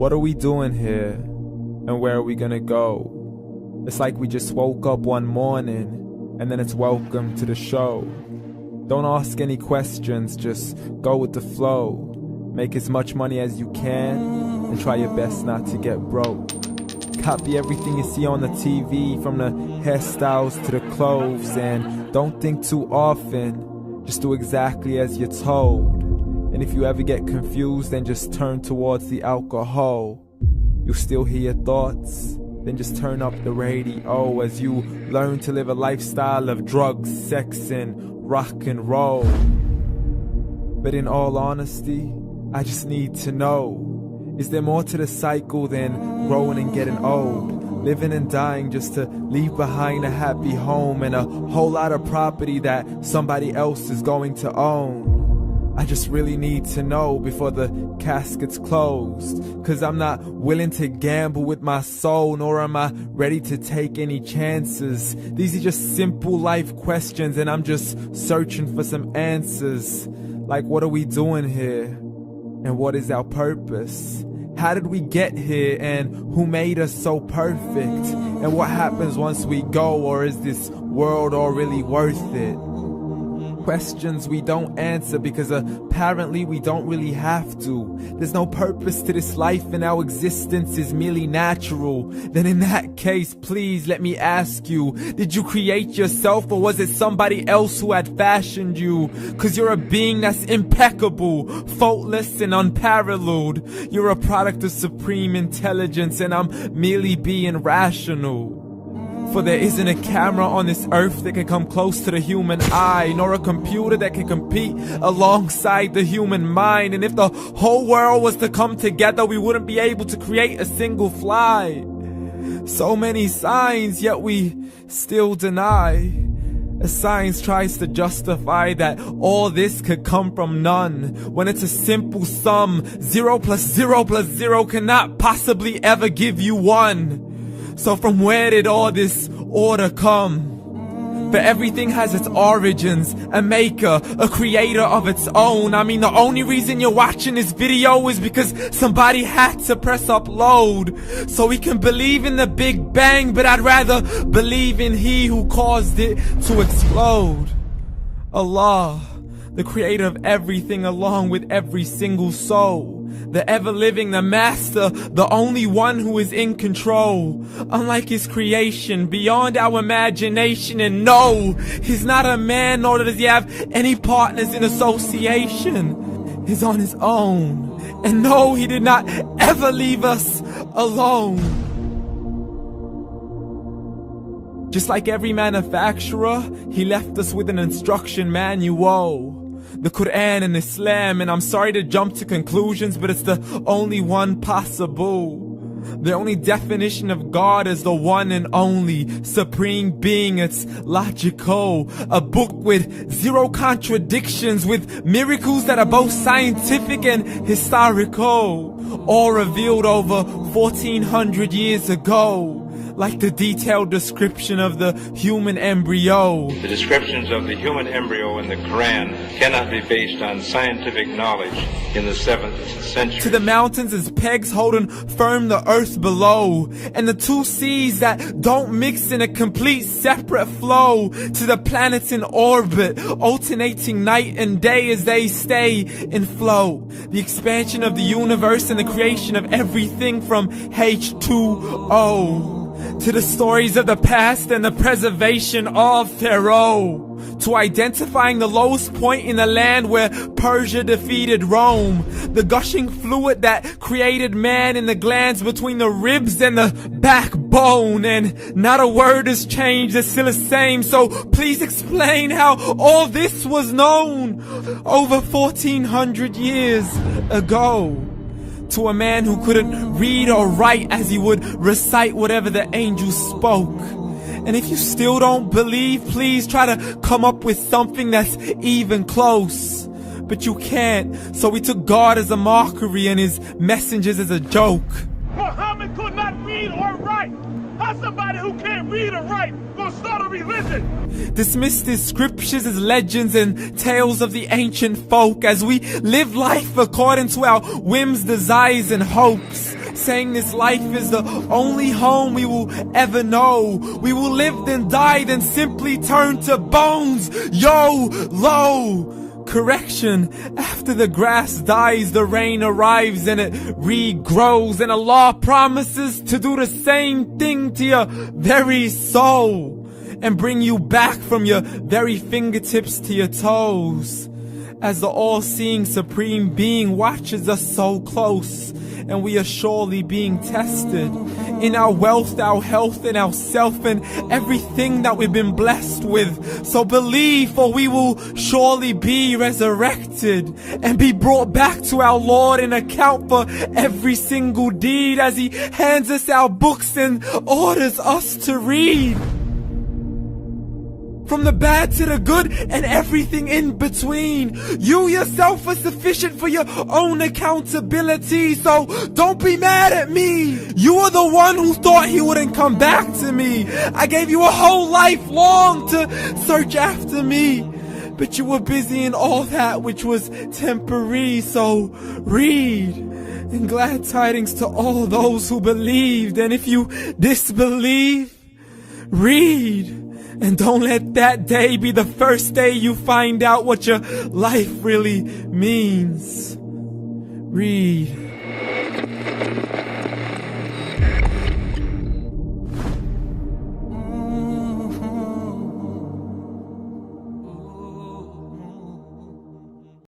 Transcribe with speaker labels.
Speaker 1: What are we doing here? And where are we gonna go? It's like we just woke up one morning and then it's welcome to the show. Don't ask any questions, just go with the flow. Make as much money as you can and try your best not to get broke. Copy everything you see on the TV, from the hairstyles to the clothes, and don't think too often, just do exactly as you're told. And if you ever get confused, then just turn towards the alcohol. You'll still hear your thoughts, then just turn up the radio as you learn to live a lifestyle of drugs, sex, and rock and roll. But in all honesty, I just need to know, is there more to the cycle than growing and getting old? Living and dying just to leave behind a happy home and a whole lot of property that somebody else is going to own. I just really need to know before the casket's closed, 'cause I'm not willing to gamble with my soul, nor am I ready to take any chances. These are just simple life questions and I'm just searching for some answers. Like, what are we doing here? And what is our purpose? How did we get here, and who made us so perfect? And what happens once we go, or is this world all really worth it? Questions we don't answer because apparently we don't really have to. There's no purpose to this life and our existence is merely natural. Then in that case, please let me ask you, did you create yourself, or was it somebody else who had fashioned you? 'Cause you're a being that's impeccable, faultless and unparalleled. You're a product of supreme intelligence and I'm merely being rational. For there isn't a camera on this earth that can come close to the human eye, nor a computer that can compete alongside the human mind. And if the whole world was to come together, we wouldn't be able to create a single fly. So many signs, yet we still deny. As science tries to justify that all this could come from none, when it's a simple sum. 0 plus 0 plus 0 cannot possibly ever give you 1. So from where did all this order come? For everything has its origins, a maker, a creator of its own. I mean, the only reason you're watching this video is because somebody had to press upload. So we can believe in the Big Bang, but I'd rather believe in He who caused it to explode. Allah, the creator of everything along with every single soul. The ever-living, the master, the only one who is in control. Unlike his creation, beyond our imagination. And no, he's not a man, nor does he have any partners in association. He's on his own. And no, he did not ever leave us alone. Just like every manufacturer, he left us with an instruction manual. The Quran and Islam, and I'm sorry to jump to conclusions, but it's the only one possible. The only definition of God is the one and only supreme being. It's logical, a book with 0 contradictions, with miracles that are both scientific and historical, all revealed over 1400 years ago. Like the detailed description of the human embryo.
Speaker 2: The descriptions of the human embryo in the Quran cannot be based on scientific knowledge in the 7th century.
Speaker 1: To the mountains as pegs holding firm the earth below, and the 2 seas that don't mix in a complete separate flow. To the planets in orbit, alternating night and day as they stay in flow. The expansion of the universe and the creation of everything from H2O. To the stories of the past and the preservation of Pharaoh. To identifying the lowest point in the land where Persia defeated Rome. The gushing fluid that created man in the glands between the ribs and the backbone. And not a word has changed, it's still the same. So please explain how all this was known over 1400 years ago. To a man who couldn't read or write as he would recite whatever the angels spoke. And if you still don't believe, please try to come up with something that's even close. But you can't, so we took God as a mockery and his messengers as a joke.
Speaker 3: Muhammad could not read or write. How's somebody who can't read or write gonna start a religion?
Speaker 1: Dismissed his scriptures as legends and tales of the ancient folk as we live life according to our whims, desires, and hopes. saying this life is the only home we will ever know. We will live then die, then simply turn to bones. YOLO! Correction, after the grass dies, the rain arrives and it regrows, and Allah promises to do the same thing to your very soul and bring you back from your very fingertips to your toes, as the all-seeing supreme being watches us so close, and we are surely being tested in our wealth, our health, and our self, and everything that we've been blessed with. So believe, for we will surely be resurrected and be brought back to our Lord and account for every single deed, as He hands us our books and orders us to read. From the bad to the good and everything in between. You yourself are sufficient for your own accountability, so don't be mad at me. You are the one who thought He wouldn't come back to me. I gave you a whole life long to search after me, but you were busy in all that which was temporary. So read, and glad tidings to all those who believed. And if you disbelieve, read. And don't let that day be the first day you find out what your life really means. Read.